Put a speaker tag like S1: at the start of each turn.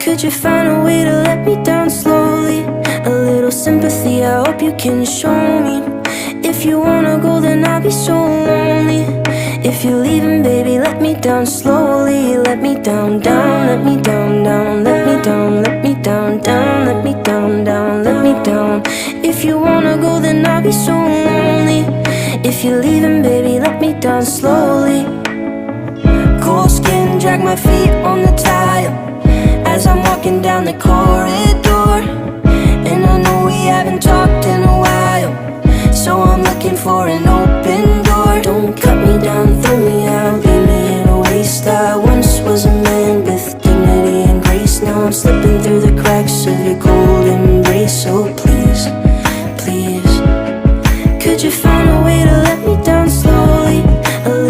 S1: Could you find a way to let me down slowly? A little sympathy, I hope you can show me. If you wanna go, then I'll be so lonely. If you're leaving, baby, let me down slowly. Let me down, down, let me down, down. Let me down, let me down, down. Let me down, down, let me down. If you wanna go, then I'll be so lonely. If you're leaving, baby, let me down slowly. Cold skin, drag my feet on the tile as I'm walking down the corridor. And I know we haven't talked in a while, so I'm looking for an open door. Don't cut me down, throw me